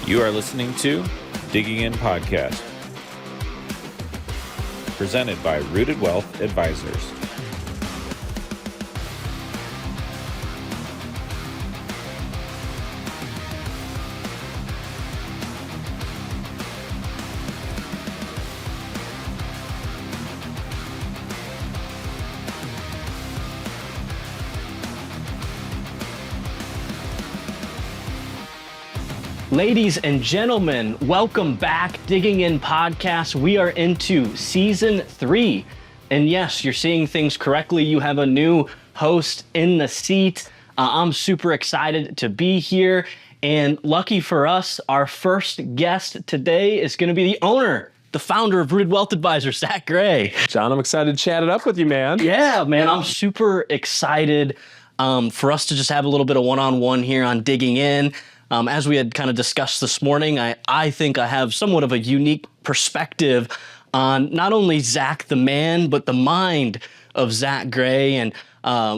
You are listening to Digging In Podcast, presented by Rooted Wealth Advisors. Ladies and gentlemen, welcome back. Digging In Podcast. We are into season 3. And yes, you're seeing things correctly. You have a new host in the seat. I'm super excited to be here. And lucky for us, our first guest today is going to be the owner, the founder of Rooted Wealth Advisors, Zach Gray. John, I'm excited to chat it up with you, man. Yeah, man, I'm super excited for us to just have a little bit of one-on-one here on Digging In. As we had kind of discussed this morning, I think I have somewhat of a unique perspective on not only Zach the man, but the mind of Zach Gray. And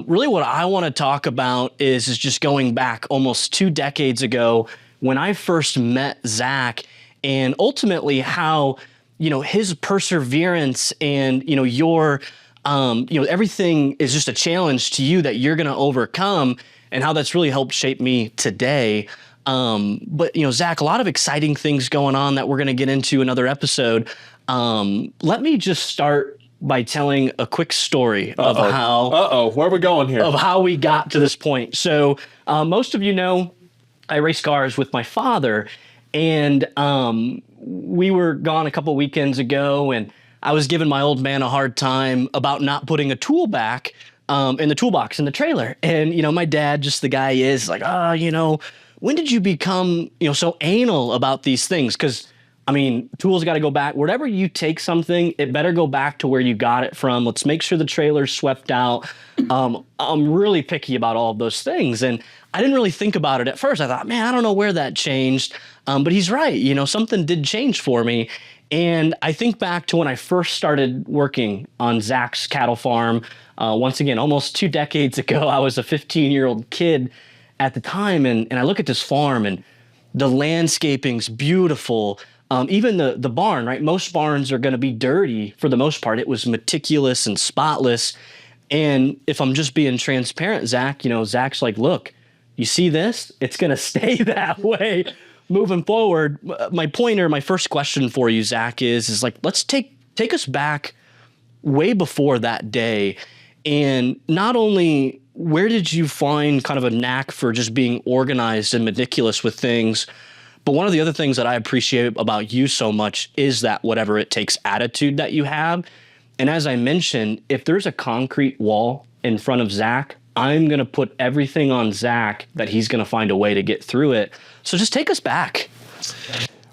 really what I want to talk about is just going back almost 2 decades ago when I first met Zach, and ultimately how, his perseverance and, your, everything is just a challenge to you that you're going to overcome, and how that's really helped shape me today. But Zach, a lot of exciting things going on that we're going to get into another episode. Let me just start by telling a quick story of how... where are we going here? Of how we got to this point. So most of you know, I race cars with my father, and we were gone a couple weekends ago, and I was giving my old man a hard time about not putting a tool back in the toolbox in the trailer. And, my dad, just the guy is like, when did you become, so anal about these things? Because, tools got to go back. Wherever you take something, it better go back to where you got it from. Let's make sure the trailer's swept out. I'm really picky about all of those things. And I didn't really think about it at first. I thought, man, I don't know where that changed. But he's right. Something did change for me. And I think back to when I first started working on Zach's cattle farm. Once again, almost 2 decades ago, I was a 15-year-old kid at the time, and I look at this farm, and the landscaping's beautiful. Even the barn, right? Most barns are going to be dirty for the most part. It was meticulous and spotless. And if I'm just being transparent, Zach, Zach's like, look, you see this? It's going to stay that way moving forward. My first question for you, Zach, is like, let's take us back way before that day. And not only where did you find kind of a knack for just being organized and meticulous with things, but one of the other things that I appreciate about you so much is that whatever it takes attitude that you have. And as I mentioned, if there's a concrete wall in front of Zach, I'm going to put everything on Zach that he's going to find a way to get through it. So just take us back.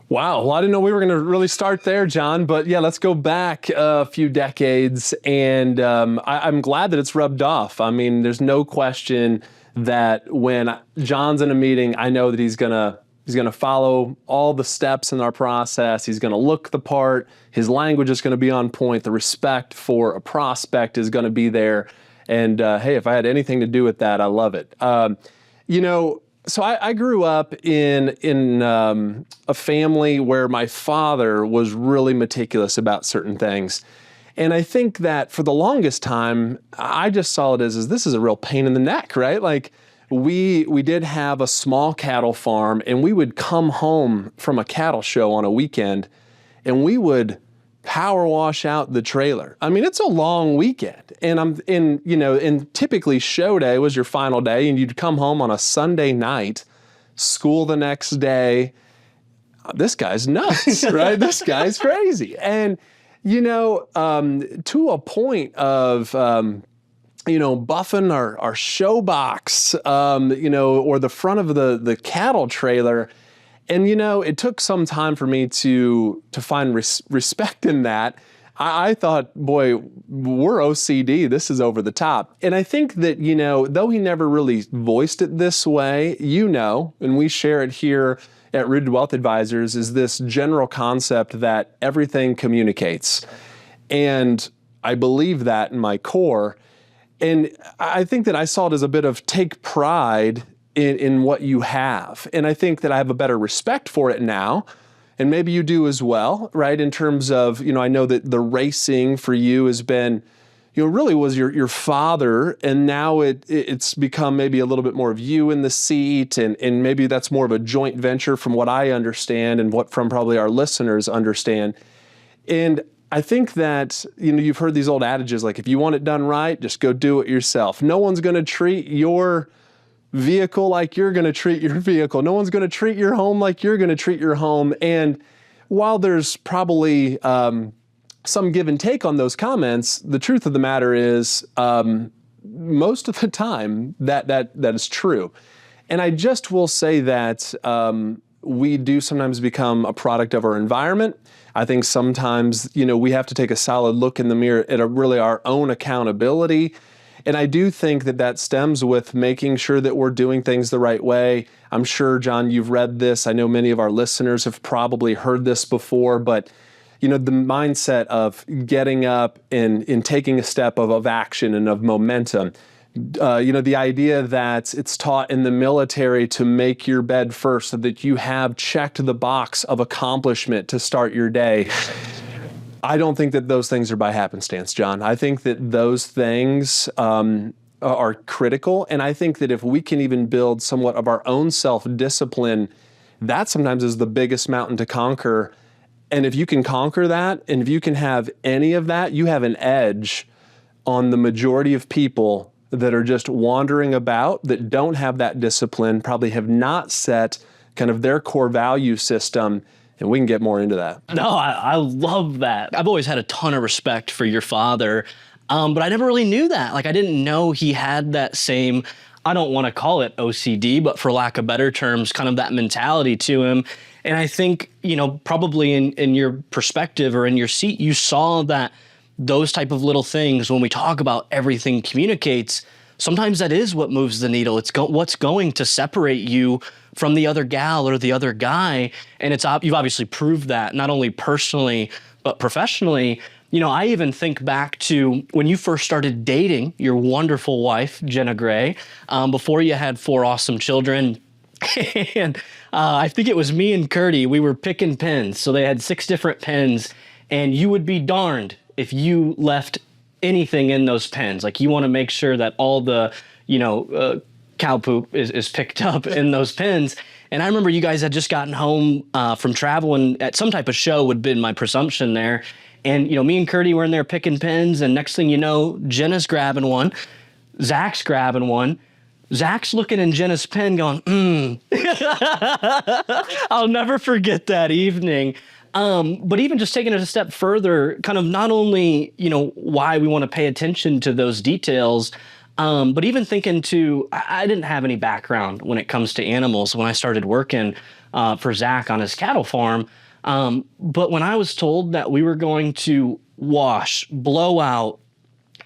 Wow. Well, I didn't know we were going to really start there, John. But yeah, let's go back a few decades. And I'm glad that it's rubbed off. There's no question that when John's in a meeting, I know that he's going to follow all the steps in our process. He's going to look the part. His language is going to be on point. The respect for a prospect is going to be there. And hey, if I had anything to do with that, I love it. So I grew up in a family where my father was really meticulous about certain things. And I think that for the longest time, I just saw it as this is a real pain in the neck, right? Like we did have a small cattle farm, and we would come home from a cattle show on a weekend, and we would power wash out the trailer. It's a long weekend, and typically show day was your final day, and you'd come home on a Sunday night, school the next day. This guy's nuts, right? This guy's crazy. And, to a point of, buffing our show box, or the front of the cattle trailer. And, it took some time for me to find respect in that. I thought, boy, we're OCD. This is over the top. And I think that, though he never really voiced it this way, and we share it here at Rooted Wealth Advisors, is this general concept that everything communicates. And I believe that in my core. And I think that I saw it as a bit of take pride in what you have. And I think that I have a better respect for it now. And maybe you do as well, right? In terms of, I know that the racing for you has been, really was your father, and now it's become maybe a little bit more of you in the seat, and maybe that's more of a joint venture from what I understand and what from probably our listeners understand. And I think that, you've heard these old adages like, if you want it done right, just go do it yourself. No one's going to treat your vehicle like you're going to treat your vehicle. No one's going to treat your home like you're going to treat your home. And while there's probably some give and take on those comments, the truth of the matter is most of the time that is true. And I just will say that we do sometimes become a product of our environment. I think sometimes, we have to take a solid look in the mirror at really our own accountability. And I do think that stems with making sure that we're doing things the right way. I'm sure, John, you've read this. I know many of our listeners have probably heard this before, but the mindset of getting up and taking a step of action and of momentum. The idea that it's taught in the military to make your bed first so that you have checked the box of accomplishment to start your day. I don't think that those things are by happenstance, John. I think that those things are critical. And I think that if we can even build somewhat of our own self-discipline, that sometimes is the biggest mountain to conquer. And if you can conquer that, and if you can have any of that, you have an edge on the majority of people that are just wandering about, that don't have that discipline, probably have not set kind of their core value system. And we can get more into that. No, I love that. I've always had a ton of respect for your father, but I never really knew that. Like, I didn't know he had that same, I don't want to call it OCD, but for lack of better terms, kind of that mentality to him. And I think, probably in your perspective or in your seat, you saw that those type of little things, when we talk about everything communicates, sometimes that is what moves the needle. It's what's going to separate you from the other gal or the other guy. And you've obviously proved that, not only personally, but professionally. I even think back to when you first started dating your wonderful wife, Jenna Gray, before you had 4 awesome children. And I think it was me and Curdy, we were picking pens. So they had 6 different pens, and you would be darned if you left anything in those pens. Like, you want to make sure that all the, cow poop is picked up in those pens. And I remember you guys had just gotten home from traveling at some type of show, would have been my presumption there. And, me and Curdy were in there picking pens, and next thing you know, Jenna's grabbing one, Zach's grabbing one. Zach's looking in Jenna's pen going, I'll never forget that evening. But even just taking it a step further, kind of not only, why we want to pay attention to those details, but even thinking I didn't have any background when it comes to animals when I started working for Zach on his cattle farm. But when I was told that we were going to wash, blow out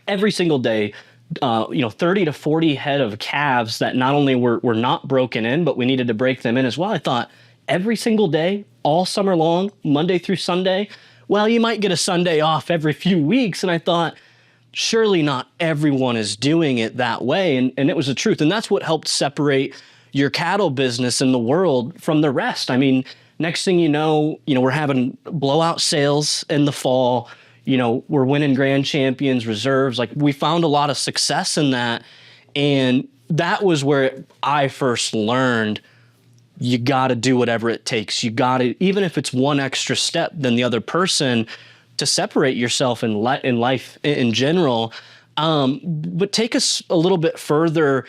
every single day, 30 to 40 head of calves that not only were not broken in, but we needed to break them in as well, I thought, every single day, all summer long, Monday through Sunday, well, you might get a Sunday off every few weeks. And I thought, surely not everyone is doing it that way. And it was the truth. And that's what helped separate your cattle business in the world from the rest. I mean, next thing you know, we're having blowout sales in the fall. We're winning grand champions, reserves. Like, we found a lot of success in that. And that was where I first learned you got to do whatever it takes. You got to, even if it's one extra step than the other person, to separate yourself in life in general. But take us a little bit further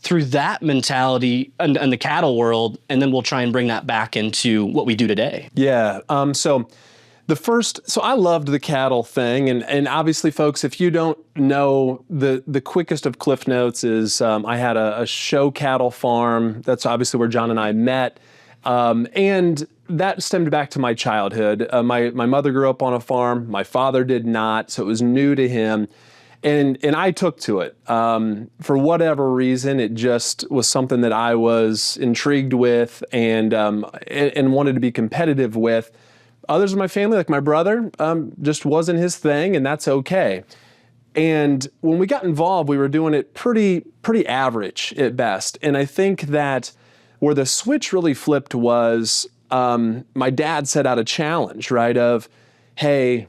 through that mentality and the cattle world, and then we'll try and bring that back into what we do today. Yeah. So I loved the cattle thing, and obviously, folks, if you don't know, the quickest of cliff notes is I had a show cattle farm. That's obviously where John and I met, and that stemmed back to my childhood. My mother grew up on a farm. My father did not, so it was new to him, and I took to it. For whatever reason, it just was something that I was intrigued with and wanted to be competitive with. Others in my family, like my brother, just wasn't his thing, and that's okay. And when we got involved, we were doing it pretty average at best. And I think that where the switch really flipped was my dad set out a challenge, right? Of, hey,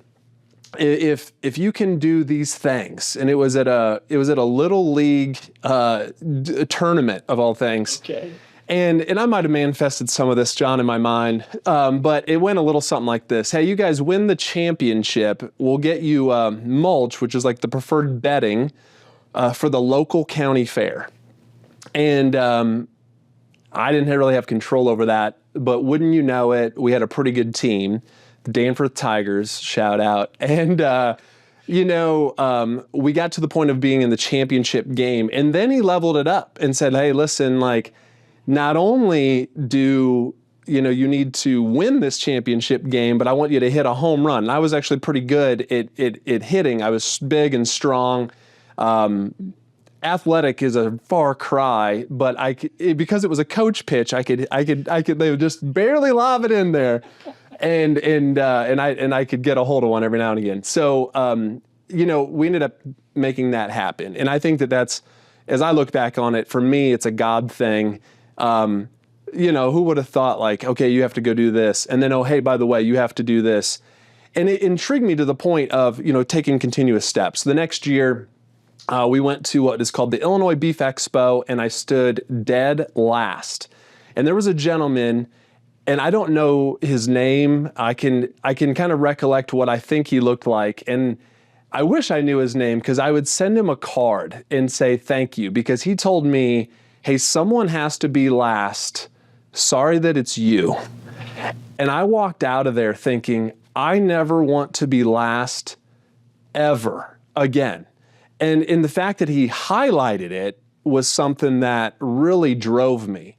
if you can do these things, and it was at a little league tournament of all things. Okay. And I might have manifested some of this, John, in my mind, but it went a little something like this. Hey, you guys win the championship. We'll get you mulch, which is like the preferred bedding for the local county fair. And I didn't really have control over that, but wouldn't you know it, we had a pretty good team. The Danforth Tigers, shout out. And, we got to the point of being in the championship game. And then he leveled it up and said, hey, listen, like, not only do you need to win this championship game, but I want you to hit a home run. And I was actually pretty good at hitting. I was big and strong. Athletic is a far cry, but because it was a coach pitch, I could they would just barely lob it in there, and I could get a hold of one every now and again. So we ended up making that happen, and I think that's, as I look back on it, for me, it's a God thing. Who would have thought, like, okay, you have to go do this, and then, oh, hey, by the way, you have to do this. And it intrigued me to the point of, taking continuous steps. The next year, we went to what is called the Illinois Beef Expo, and I stood dead last. And there was a gentleman, and I don't know his name. I can kind of recollect what I think he looked like, and I wish I knew his name, because I would send him a card and say thank you, because he told me, hey, someone has to be last. Sorry that it's you. And I walked out of there thinking, I never want to be last ever again. And in the fact that he highlighted it was something that really drove me.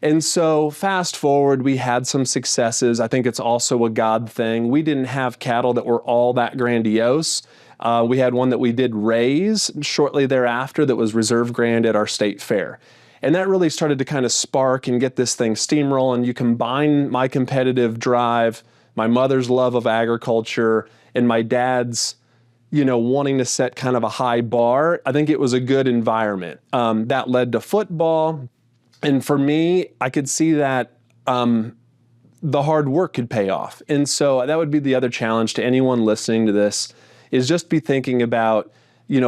And so fast forward, we had some successes. I think it's also a God thing. We didn't have cattle that were all that grandiose. We had one that we did raise shortly thereafter that was reserve grand at our state fair. And that really started to kind of spark and get this thing steamrolling. You combine my competitive drive, my mother's love of agriculture, and my dad's, wanting to set kind of a high bar. I think it was a good environment. That led to football. And for me, I could see that the hard work could pay off. And so that would be the other challenge to anyone listening to this, is just be thinking about,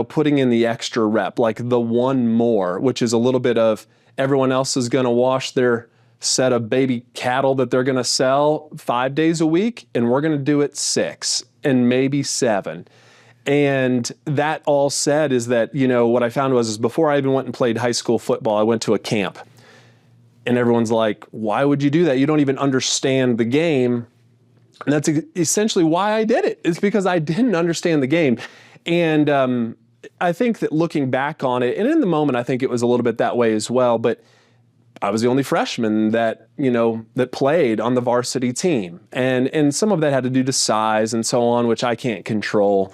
putting in the extra rep, like the one more, which is a little bit of everyone else is going to wash their set of baby cattle that they're going to sell 5 days a week, and we're going to do it 6 and maybe 7. And that all said is that, what I found was before I even went and played high school football, I went to a camp. And everyone's like, why would you do that? You don't even understand the game. And that's essentially why I did it. It's because I didn't understand the game. And I think that looking back on it, and in the moment, I think it was a little bit that way as well, but I was the only freshman that played on the varsity team. And some of that had to do to size and so on, which I can't control.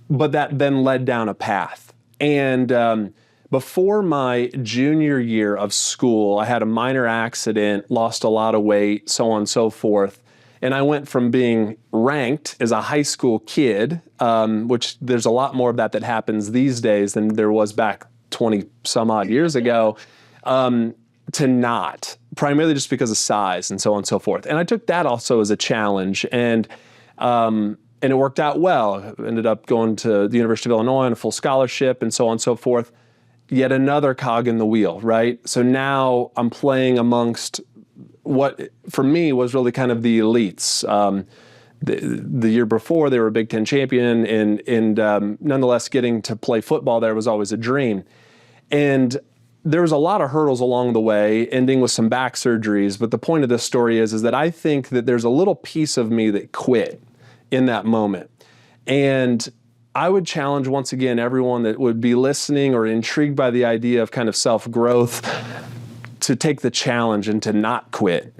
But that then led down a path. And before my junior year of school, I had a minor accident, lost a lot of weight, so on and so forth. And I went from being ranked as a high school kid, which there's a lot more of that happens these days than there was back 20 some odd years ago, to not, primarily just because of size and so on and so forth. And I took that also as a challenge, and it worked out well. I ended up going to the University of Illinois on a full scholarship and so on and so forth. Yet another cog in the wheel, right? So now I'm playing amongst what for me was really kind of the elites. The year before, they were a Big Ten champion, and nonetheless, getting to play football there was always a dream. And there was a lot of hurdles along the way, ending with some back surgeries. But the point of this story is that I think that there's a little piece of me that quit in that moment. And I would challenge once again everyone that would be listening or intrigued by the idea of kind of self-growth to take the challenge and to not quit.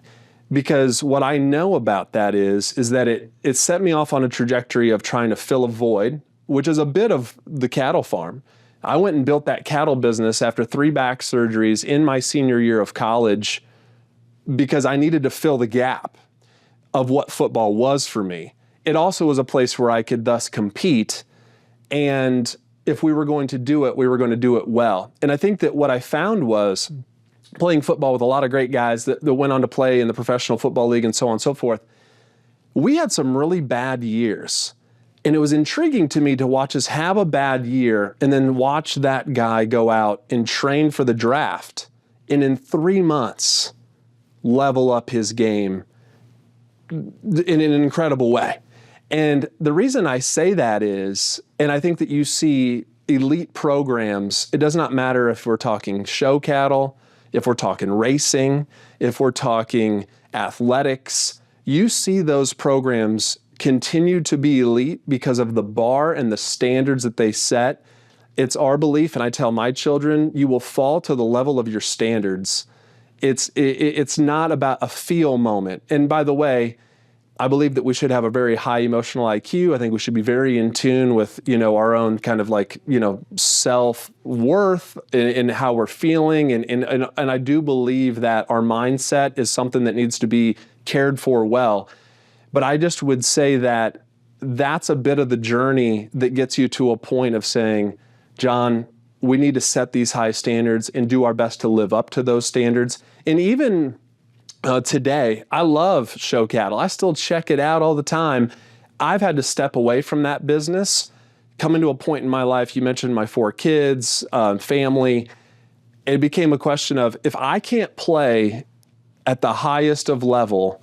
Because what I know about that is that it set me off on a trajectory of trying to fill a void, which is a bit of the cattle farm. I went and built that cattle business after 3 back surgeries in my senior year of college because I needed to fill the gap of what football was for me. It also was a place where I could thus compete And if we were going to do it, we were going to do it well. And I think that what I found was playing football with a lot of great guys that went on to play in the Professional Football League and so on and so forth. We had some really bad years. And it was intriguing to me to watch us have a bad year and then watch that guy go out and train for the draft. And in 3 months, level up his game in an incredible way. And the reason I say that is, and I think that you see elite programs, it does not matter if we're talking show cattle, if we're talking racing, if we're talking athletics, you see those programs continue to be elite because of the bar and the standards that they set. It's our belief, and I tell my children, you will fall to the level of your standards. It's not about a feel moment. And by the way, I believe that we should have a very high emotional IQ. I think we should be very in tune with, our own kind of self-worth and how we're feeling. And I do believe that our mindset is something that needs to be cared for well. But I just would say that that's a bit of the journey that gets you to a point of saying, John, we need to set these high standards and do our best to live up to those standards. And even today, I love show cattle. I still check it out all the time. I've had to step away from that business, coming to a point in my life, you mentioned my 4 kids, family. It became a question of, if I can't play at the highest of level,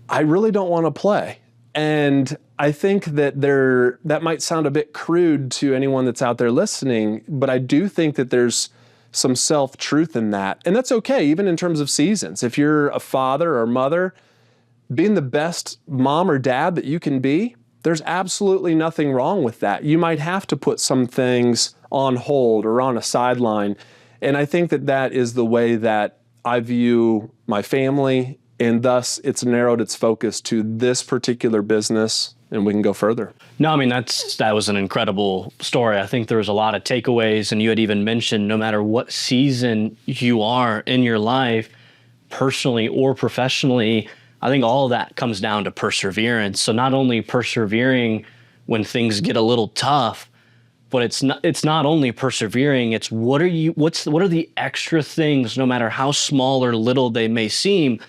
I really don't want to play. And I think that that might sound a bit crude to anyone that's out there listening, but I do think that there's some self-truth in that. And that's okay, even in terms of seasons. If you're a father or mother, being the best mom or dad that you can be, there's absolutely nothing wrong with that. You might have to put some things on hold or on a sideline. And I think that that is the way that I view my family, and thus it's narrowed its focus to this particular business, and we can go further. No, I mean, that was an incredible story. I think there was a lot of takeaways, and you had even mentioned no matter what season you are in your life, personally or professionally, I think all of that comes down to perseverance. So not only persevering when things get a little tough, but it's not only persevering, it's what are the extra things, no matter how small or little they may seem,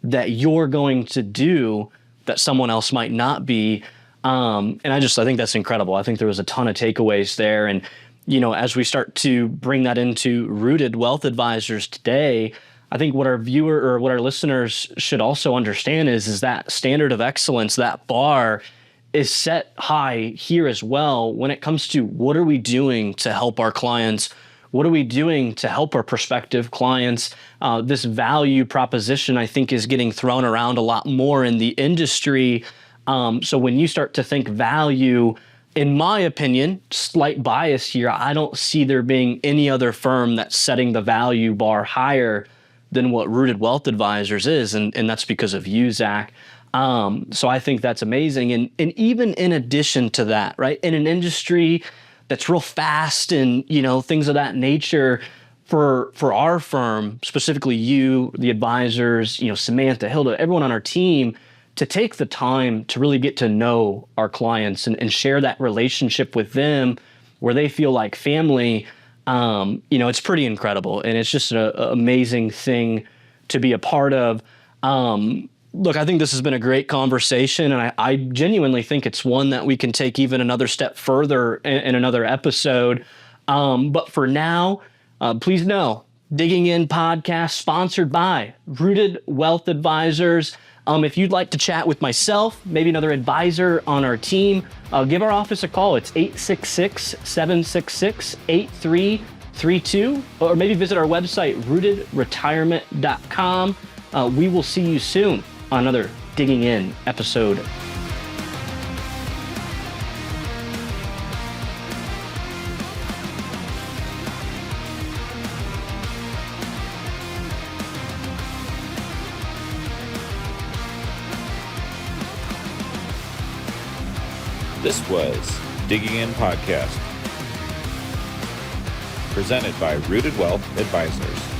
that you're going to do that someone else might not be. And I think that's incredible. I think there was a ton of takeaways there. And, as we start to bring that into Rooted Wealth Advisors today, I think what our viewer or what our listeners should also understand is that standard of excellence, that bar is set high here as well when it comes to what are we doing to help our clients. What are we doing to help our prospective clients? This value proposition, I think, is getting thrown around a lot more in the industry. So when you start to think value, in my opinion, slight bias here, I don't see there being any other firm that's setting the value bar higher than what Rooted Wealth Advisors is. And that's because of you, Zach. So I think that's amazing. And even in addition to that, right, in an industry that's real fast and, things of that nature, for our firm, specifically you, the advisors, Samantha, Hilda, everyone on our team, to take the time to really get to know our clients and share that relationship with them where they feel like family, it's pretty incredible. And it's just an amazing thing to be a part of. Look, I think this has been a great conversation, and I genuinely think it's one that we can take even another step further in another episode. But for now, please know, Digging In podcast sponsored by Rooted Wealth Advisors. If you'd like to chat with myself, maybe another advisor on our team, give our office a call. It's 866-766-8332, or maybe visit our website, rootedretirement.com. We will see you soon on another Digging In episode. This was Digging In Podcast, presented by Rooted Wealth Advisors.